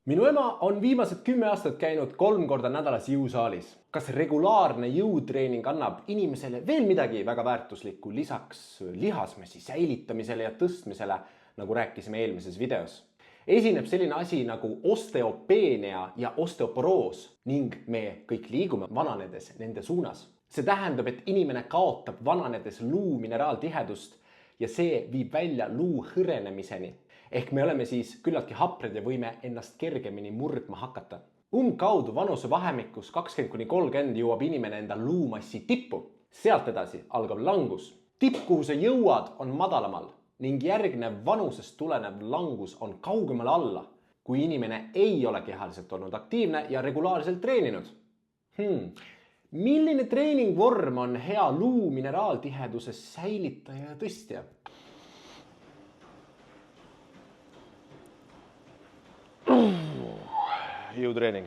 Minu ema on viimased 10 aastat käinud 3 korda nädalas jõusaalis. Kas regulaarne jõutreening annab inimesele veel midagi väga väärtuslikku lisaks lihasmassi säilitamisele ja tõstmisele, nagu rääkisime eelmises videos? Esineb selline asi nagu osteopeenia ja osteoporoos ning me kõik liigume vananedes nende suunas. See tähendab, et inimene kaotab vananedes luu mineraaltihedust ja see viib välja luu hõrenemiseni. Ehk me oleme siis küllaltki hapred ja võime ennast kergemini murdma hakata. Umbkaudu vanuse vahemikus 20–30 jõuab inimene enda luumassi tippu. Sealt edasi algab langus. Tipp, kuhu sa jõuad, on madalamal ning järgnev vanusest tulenev langus on kaugemal alla, kui inimene ei ole kehaliselt olnud aktiivne ja regulaarselt treeninud. Milline treeningvorm on hea luu mineraaltiheduse säilitaja ja tõstja? Jõutreening.